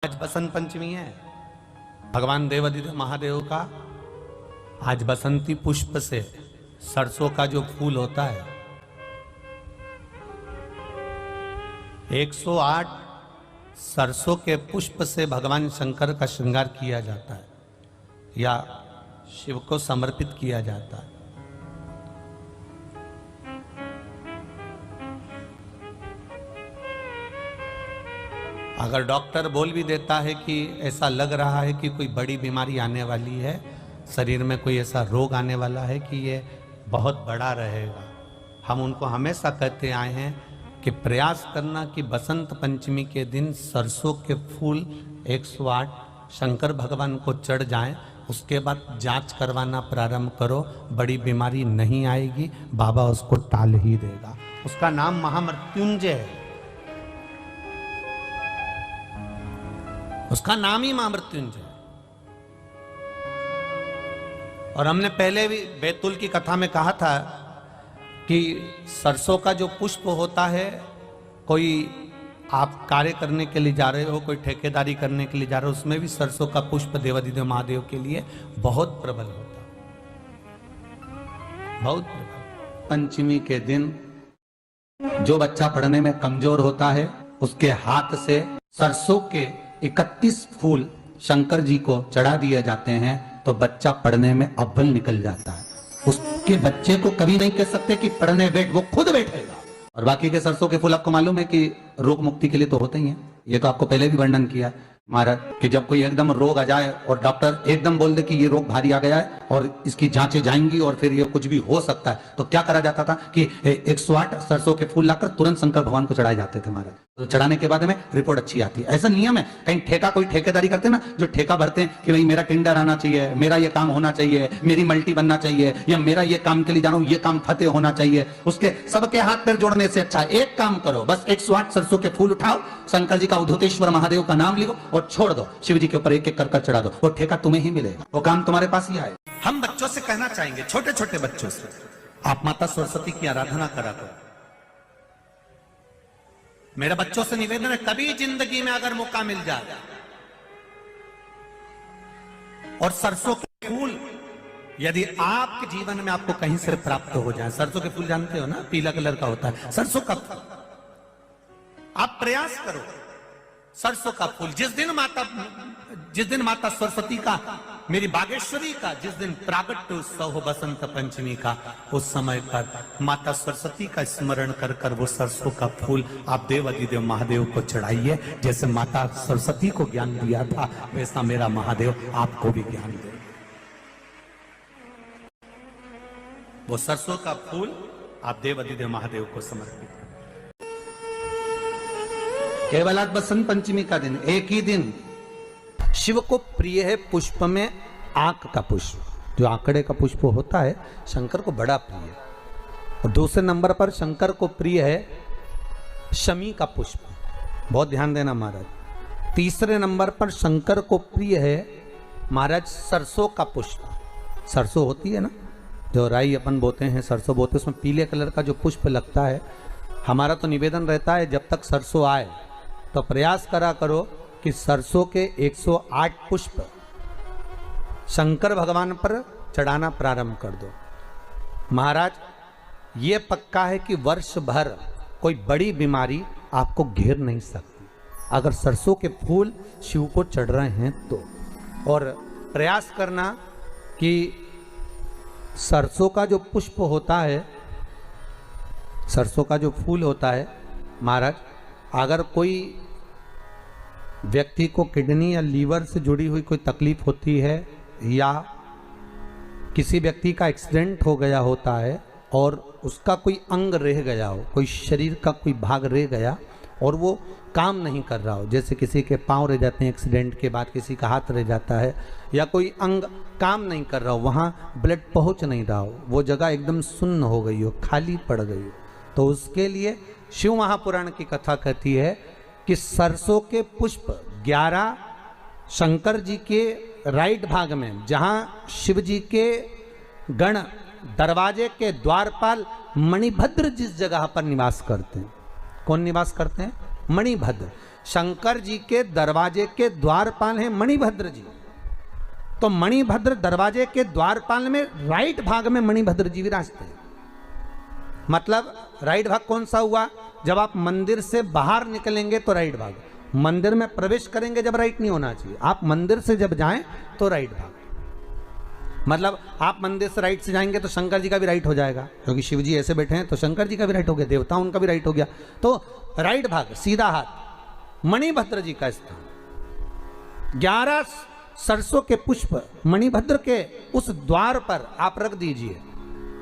आज बसंत पंचमी है, भगवान देवादिदेव महादेव का आज बसंती पुष्प से सरसों का जो फूल होता है 108 सरसों के पुष्प से भगवान शंकर का श्रृंगार किया जाता है या शिव को समर्पित किया जाता है। अगर डॉक्टर बोल भी देता है कि ऐसा लग रहा है कि कोई बड़ी बीमारी आने वाली है, शरीर में कोई ऐसा रोग आने वाला है कि ये बहुत बड़ा रहेगा, हम उनको हमेशा कहते आए हैं कि प्रयास करना कि बसंत पंचमी के दिन सरसों के फूल 108 शंकर भगवान को चढ़ जाएं, उसके बाद जांच करवाना प्रारंभ करो, बड़ी बीमारी नहीं आएगी, बाबा उसको टाल ही देगा। उसका नाम महामृत्युंजय है, उसका नाम ही महामृत्युंजय। और हमने पहले भी बैतूल की कथा में कहा था कि सरसों का जो पुष्प होता है, कोई आप कार्य करने के लिए जा रहे हो, कोई ठेकेदारी करने के लिए जा रहे हो, उसमें भी सरसों का पुष्प देवादिदेव महादेव के लिए बहुत प्रबल होता है, बहुत प्रबल। पंचमी के दिन जो बच्चा पढ़ने में कमजोर होता है उसके हाथ से सरसों के 31 फूल शंकर जी को चढ़ा दिए जाते हैं तो बच्चा पढ़ने में अव्वल निकल जाता है। उसके बच्चे को कभी नहीं कह सकते कि पढ़ने बैठ, वो खुद बैठेगा। और बाकी के सरसों के फूल आपको मालूम है कि रोग मुक्ति के लिए तो होते ही हैं, ये तो आपको पहले भी वर्णन किया महाराज कि जब कोई एकदम रोग आ जाए और डॉक्टर एकदम बोल दे कि ये रोग भारी आ गया है और इसकी जांचें जाएंगी और फिर ये कुछ भी हो सकता है, तो क्या करा जाता था कि 108 सरसों के फूल लाकर तुरंत शंकर भगवान को चढ़ाए जाते थे महाराज। तो चढ़ाने के बाद में रिपोर्ट अच्छी आती है। ऐसा नियम है, कहीं ठेका कोई ठेकेदारी करते हैं ना, जो ठेका भरते हैं कि भाई मेरा टेंडर आना चाहिए, मेरा ये काम होना चाहिए, मेरी मल्टी बनना चाहिए, या मेरा ये काम के लिए जा रहा हूं, ये काम फतेह होना चाहिए, उसके सबके हाथ पैर जोड़ने से अच्छा एक काम करो, बस 108 सरसों के फूल उठाओ, शंकर जी का उद्धतेश्वर महादेव का नाम लिखो और छोड़ दो, शिव जी के ऊपर एक एक कर कर चढ़ा दो, वो ठेका तुम्हें ही मिलेगा, वो काम तुम्हारे पास ही आए। हम बच्चों से कहना चाहेंगे, छोटे छोटे बच्चों से, आप माता सरस्वती की आराधना करा करो। मेरे बच्चों से निवेदन है, कभी जिंदगी में अगर मौका मिल जाए और सरसों के फूल यदि आपके जीवन में आपको कहीं से प्राप्त हो जाए, सरसों के फूल जानते हो ना, पीला कलर का होता है सरसों का फूल, आप प्रयास करो सरसों का फूल। जिस दिन माता सरस्वती का, मेरी बागेश्वरी का जिस दिन प्रागट्य उत्सव हो बसंत पंचमी का, उस समय पर माता सरस्वती का स्मरण कर कर वो सरसों का फूल आप देवादिदेव महादेव को चढ़ाइए। जैसे माता सरस्वती को ज्ञान दिया था वैसा मेरा महादेव आपको भी ज्ञान दे। वो सरसों का फूल आप देवादिदेव महादेव को समर्पित, केवल आज बसंत पंचमी का दिन, एक ही दिन। शिव को प्रिय है पुष्प में आंक का पुष्प, जो आंकड़े का पुष्प होता है शंकर को बड़ा प्रिय है। और दूसरे नंबर पर शंकर को प्रिय है शमी का पुष्प, बहुत ध्यान देना महाराज। तीसरे नंबर पर शंकर को प्रिय है महाराज सरसों का पुष्प। सरसों होती है ना, जो राई अपन बोते हैं, सरसों बोते हैं, उसमें पीले कलर का जो पुष्प लगता है। हमारा तो निवेदन रहता है जब तक सरसों आए तो प्रयास करा करो कि सरसों के 108 पुष्प शंकर भगवान पर चढ़ाना प्रारंभ कर दो। महाराज ये पक्का है कि वर्ष भर कोई बड़ी बीमारी आपको घेर नहीं सकती अगर सरसों के फूल शिव को चढ़ रहे हैं तो। और प्रयास करना कि सरसों का जो पुष्प होता है, सरसों का जो फूल होता है महाराज, अगर कोई व्यक्ति को किडनी या लीवर से जुड़ी हुई कोई तकलीफ होती है या किसी व्यक्ति का एक्सीडेंट हो गया होता है और उसका कोई अंग रह गया हो, कोई शरीर का कोई भाग रह गया और वो काम नहीं कर रहा हो, जैसे किसी के पांव रह जाते हैं एक्सीडेंट के बाद, किसी का हाथ रह जाता है, या कोई अंग काम नहीं कर रहा हो, वहाँ ब्लड पहुँच नहीं रहा हो, वो जगह एकदम सुन्न हो गई हो, खाली पड़ गई हो, तो उसके लिए शिव महापुराण की कथा कहती है कि सरसों के पुष्प 11 शंकर जी के राइट भाग में, जहाँ शिव जी के गण दरवाजे के द्वारपाल मणिभद्र जिस जगह पर निवास करते हैं, कौन निवास करते हैं? मणिभद्र। शंकर जी के दरवाजे के द्वारपाल हैं मणिभद्र जी। तो मणिभद्र दरवाजे के द्वारपाल में राइट भाग में मणिभद्र जी विराजते हैं। मतलब राइट भाग कौन सा हुआ? जब आप मंदिर से बाहर निकलेंगे तो राइट भाग, मंदिर में प्रवेश करेंगे जब राइट नहीं होना चाहिए, आप मंदिर से जब जाएं तो राइट भाग। मतलब आप मंदिर से राइट से जाएंगे तो शंकर जी का भी राइट हो जाएगा, क्योंकि शिव जी ऐसे बैठे हैं तो शंकर जी का भी राइट हो गया, देवता उनका भी राइट हो गया। तो राइट भाग सीधा हाथ मणिभद्र जी का स्थान। 11 सरसों के पुष्प मणिभद्र के उस द्वार पर आप रख दीजिए,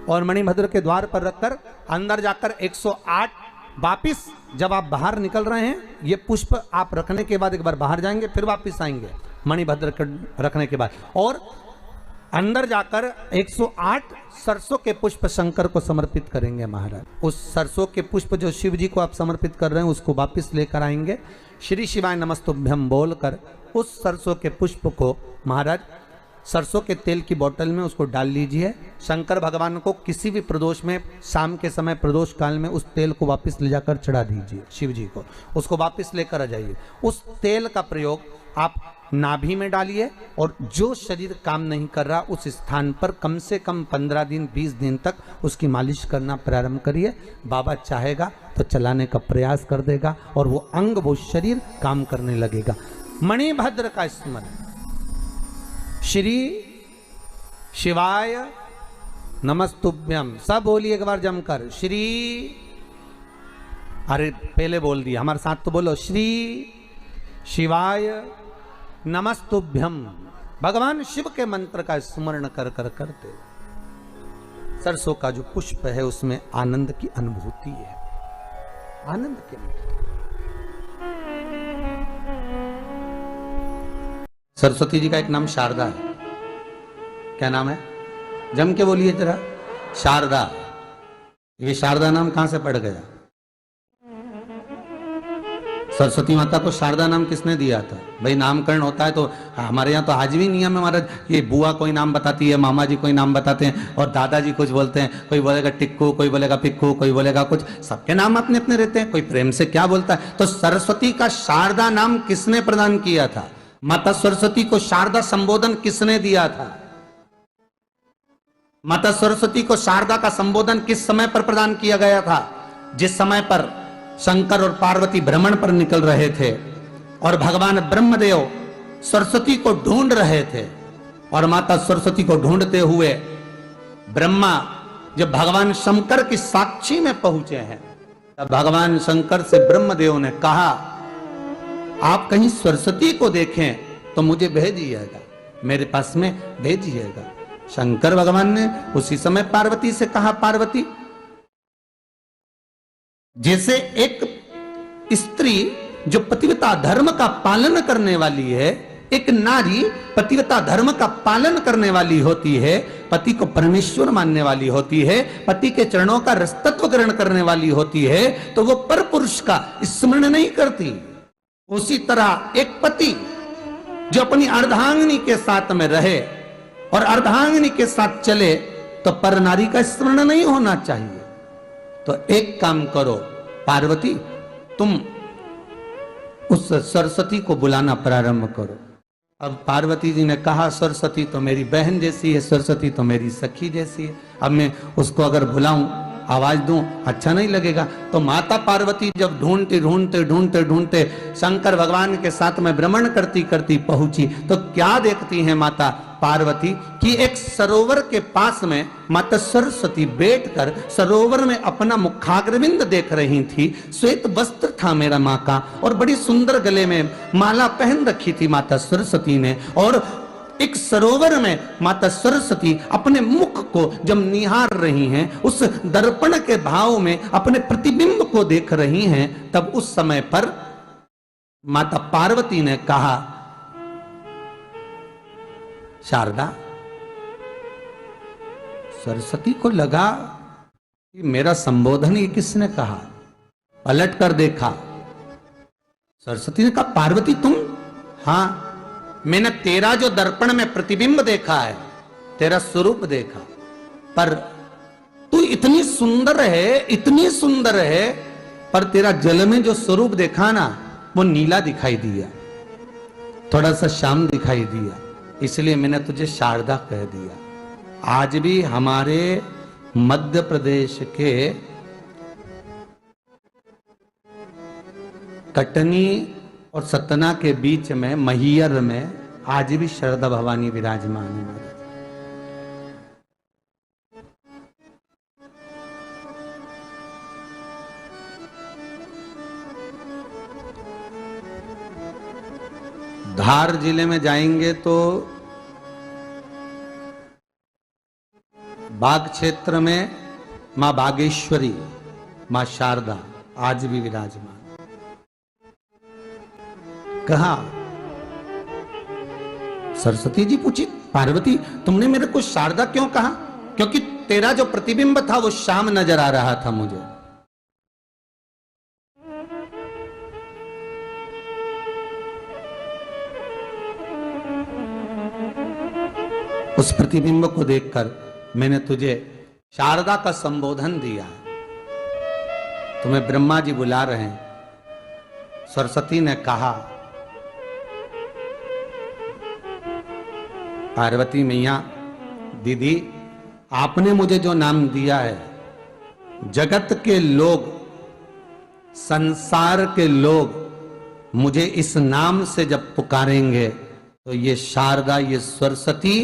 और मणिभद्र के द्वार पर रखकर अंदर जाकर 108 वापिस जब आप बाहर निकल रहे हैं, ये पुष्प आप रखने के बाद एक बार बाहर जाएंगे, फिर वापिस आएंगे मणिभद्र के रखने के बाद, और अंदर जाकर 108 सरसों के पुष्प शंकर को समर्पित करेंगे महाराज। उस सरसों के पुष्प जो शिव जी को आप समर्पित कर रहे हैं उसको वापिस लेकर आएंगे, श्री शिवाय नमस्तुभ्यम बोलकर उस सरसों के पुष्प को महाराज सरसों के तेल की बोतल में उसको डाल लीजिए। शंकर भगवान को किसी भी प्रदोष में, शाम के समय प्रदोष काल में उस तेल को वापस ले जाकर चढ़ा दीजिए शिव जी को, उसको वापस लेकर आ जाइए। उस तेल का प्रयोग आप नाभि में डालिए, और जो शरीर काम नहीं कर रहा उस स्थान पर कम से कम 15 दिन 20 दिन तक उसकी मालिश करना प्रारंभ करिए। बाबा चाहेगा तो चलाने का प्रयास कर देगा, और वो अंग, वो शरीर काम करने लगेगा। मणिभद्र का स्मरण, श्री शिवाय नमस्तुभ्यम, सब बोलिए एक बार जमकर, श्री, अरे पहले बोल दिया, हमारे साथ तो बोलो, श्री शिवाय नमस्तुभ्यम। भगवान शिव के मंत्र का स्मरण कर कर करते सरसों का जो पुष्प है उसमें आनंद की अनुभूति है, आनंद के लिए। सरस्वती जी का एक नाम शारदा है। क्या नाम है? जम के बोलिए जरा, शारदा। ये शारदा नाम कहां से पड़ गया? सरस्वती माता को शारदा नाम किसने दिया था? भाई नामकरण होता है तो हमारे यहाँ तो आज भी नियम है महाराज, ये बुआ कोई नाम बताती है, मामा जी कोई नाम बताते हैं, और दादाजी कुछ बोलते हैं, कोई बोलेगा टिक्कू, कोई बोलेगा पिक्कू, कोई बोलेगा कुछ, सबके नाम अपने अपने रहते हैं, कोई प्रेम से क्या बोलता है। तो सरस्वती का शारदा नाम किसने प्रदान किया था? माता सरस्वती को शारदा संबोधन किसने दिया था? माता सरस्वती को शारदा का संबोधन किस समय पर प्रदान किया गया था? जिस समय पर शंकर और पार्वती भ्रमण पर निकल रहे थे और भगवान ब्रह्मदेव सरस्वती को ढूंढ रहे थे, और माता सरस्वती को ढूंढते हुए ब्रह्मा जब भगवान शंकर की साक्षी में पहुंचे हैं, तब भगवान शंकर से ब्रह्मदेव ने कहा, आप कहीं सरस्वती को देखें तो मुझे भेजिएगा, मेरे पास में भेजिएगा। शंकर भगवान ने उसी समय पार्वती से कहा, पार्वती, जैसे एक स्त्री जो पतिव्रता धर्म का पालन करने वाली है, एक नारी पतिव्रता धर्म का पालन करने वाली होती है, पति को परमेश्वर मानने वाली होती है, पति के चरणों का रसतत्व ग्रहण करने वाली होती है, तो वो पर पुरुष का स्मरण नहीं करती। उसी तरह एक पति जो अपनी अर्धांगिनी के साथ में रहे और अर्धांगिनी के साथ चले, तो पर नारी का स्मरण नहीं होना चाहिए। तो एक काम करो पार्वती, तुम उस सरस्वती को बुलाना प्रारंभ करो। अब पार्वती जी ने कहा, सरस्वती तो मेरी बहन जैसी है, सरस्वती तो मेरी सखी जैसी है, अब मैं उसको अगर बुलाऊं, आवाज दूं, अच्छा नहीं लगेगा। तो माता पार्वती जब ढूंढते ढूंढते ढूंढते ढूंढते शंकर भगवान के साथ में भ्रमण करती करती पहुंची, तो क्या देखती हैं माता पार्वती कि एक सरोवर के पास में माता सरस्वती बैठकर सरोवर में अपना मुखाग्रविंद देख रही थी। श्वेत वस्त्र था मेरा माँ का, और बड़ी सुंदर गले में माला पहन रखी थी माता सरस्वती ने, और एक सरोवर में माता सरस्वती अपने मुख को जब निहार रही हैं, उस दर्पण के भाव में अपने प्रतिबिंब को देख रही हैं, तब उस समय पर माता पार्वती ने कहा, शारदा, सरस्वती को लगा कि मेरा संबोधन ये किसने कहा, पलट कर देखा। सरस्वती ने कहा, पार्वती तुम? हाँ, मैंने तेरा जो दर्पण में प्रतिबिंब देखा है, तेरा स्वरूप देखा, पर तू इतनी सुंदर है, इतनी सुंदर है, पर तेरा जल में जो स्वरूप देखा ना, वो नीला दिखाई दिया, थोड़ा सा श्याम दिखाई दिया, इसलिए मैंने तुझे शारदा कह दिया। आज भी हमारे मध्य प्रदेश के कटनी और सतना के बीच में मैहर में आज भी शारदा भवानी विराजमान है। धार जिले में जाएंगे तो बाग क्षेत्र में मां बागेश्वरी, मां शारदा आज भी विराजमान। कहा सरस्वती जी पूछी, पार्वती तुमने मेरे को शारदा क्यों कहा? क्योंकि तेरा जो प्रतिबिंब था वो श्याम नजर आ रहा था मुझे। उस प्रतिबिंब को देखकर मैंने तुझे शारदा का संबोधन दिया। तुम्हें ब्रह्मा जी बुला रहे हैं। सरस्वती ने कहा, पार्वती मैया दीदी, आपने मुझे जो नाम दिया है, जगत के लोग, संसार के लोग मुझे इस नाम से जब पुकारेंगे तो ये शारदा, ये सरस्वती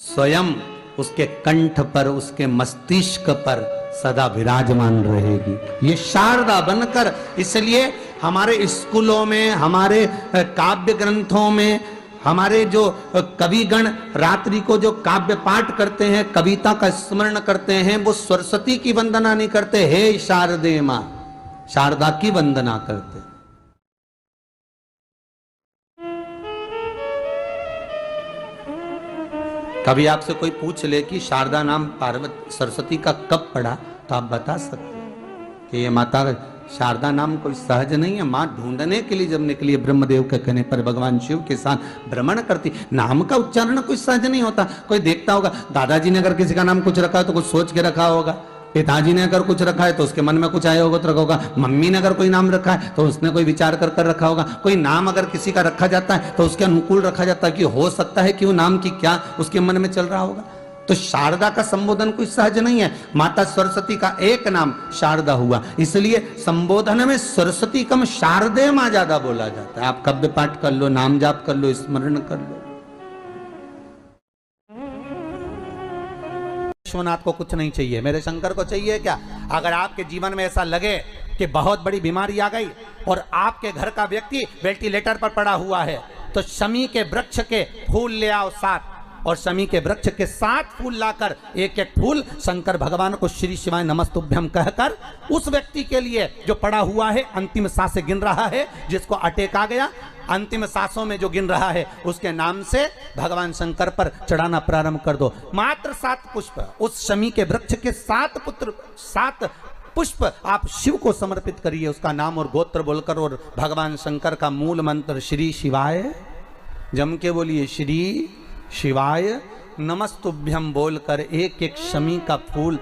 स्वयं उसके कंठ पर, उसके मस्तिष्क पर सदा विराजमान रहेगी, ये शारदा बनकर। इसलिए हमारे स्कूलों में, हमारे काव्य ग्रंथों में, हमारे जो कविगण रात्रि को जो काव्य पाठ करते हैं, कविता का स्मरण करते हैं, वो सरस्वती की वंदना नहीं करते, हे शारदे मां, शारदा की वंदना करते। कभी आपसे कोई पूछ ले कि शारदा नाम पार्वती सरस्वती का कब पड़ा, तो आप बता सकते हैं कि ये माता शारदा नाम कोई सहज नहीं है। मां ढूंढने के लिए जब निकली, ब्रह्मदेव के कहने पर भगवान शिव के साथ भ्रमण करती। नाम का उच्चारण कोई सहज नहीं होता। कोई देखता होगा, दादाजी ने अगर किसी का नाम कुछ रखा है तो कुछ सोच के रखा होगा, पिताजी ने अगर कुछ रखा है तो उसके मन में कुछ आया होगा तो रखा होगा, मम्मी ने अगर कोई नाम रखा है तो उसने कोई विचार कर कर रखा होगा। कोई नाम अगर किसी का रखा जाता है तो उसके अनुकूल रखा जाता है कि हो सकता है कि वो नाम की क्या उसके मन में चल रहा होगा। तो शारदा का संबोधन कोई सहज नहीं है। माता सरस्वती का एक नाम शारदा हुआ, इसलिए संबोधन में सरस्वती कम शारदे मां ज्यादा बोला जाता है। आप काव्य पाठ कर लो, नाम जाप कर लो, स्मरण कर लो। विश्वनाथ को कुछ नहीं चाहिए, मेरे शंकर को चाहिए क्या? अगर आपके जीवन में ऐसा लगे कि बहुत बड़ी बीमारी आ गई और आपके घर का व्यक्ति वेंटिलेटर पर पड़ा हुआ है, तो शमी के वृक्ष के फूल ले आओ 7, और शमी के वृक्ष के 7 फूल लाकर एक एक फूल शंकर भगवान को श्री शिवाय नमस्तुभ्यम कहकर उस व्यक्ति के लिए जो पड़ा हुआ है, अंतिम सांसें गिन रहा है, जिसको अटैक आ गया, अंतिम सांसों में जो गिन रहा है, उसके नाम से भगवान शंकर पर चढ़ाना प्रारंभ कर दो। मात्र 7 पुष्प, उस शमी के वृक्ष के 7 पुष्प आप शिव को समर्पित करिए, उसका नाम और गोत्र बोलकर, और भगवान शंकर का मूल मंत्र श्री शिवाय, जम के बोलिए श्री शिवाय नमस्तुभ्यम बोलकर एक एक शमी का फूल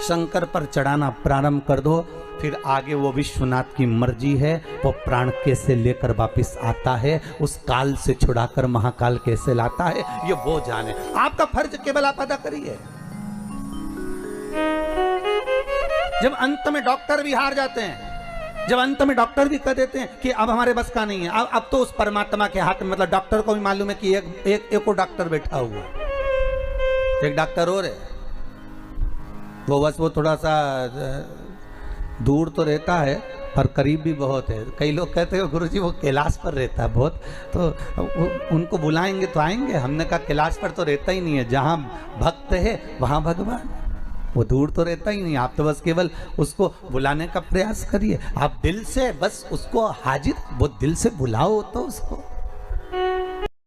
शंकर पर चढ़ाना प्रारंभ कर दो। फिर आगे वो विश्वनाथ की मर्जी है, वो प्राण कैसे लेकर वापस आता है, उस काल से छुड़ाकर महाकाल कैसे लाता है, ये वो जाने। आपका फर्ज केवल आप अदा करिए। जब अंत में डॉक्टर भी हार जाते हैं, जब अंत में डॉक्टर भी कह देते हैं कि अब हमारे बस का नहीं है, अब तो उस परमात्मा के हाथ में, मतलब डॉक्टर को भी मालूम है कि एक और डॉक्टर बैठा हुआ, एक डॉक्टर और है, वो बस वो थोड़ा सा दूर तो रहता है पर करीब भी बहुत है। कई लोग कहते हैं गुरुजी वो कैलाश पर रहता है बहुत, तो उनको बुलाएंगे तो आएंगे। हमने कहा कैलाश पर तो रहता ही नहीं है, जहाँ भक्त है वहाँ भगवान, वो दूर तो रहता ही नहीं। आप तो बस केवल उसको बुलाने का प्रयास करिए, आप दिल से बस उसको हाजिर, वो दिल से बुलाओ तो उसको।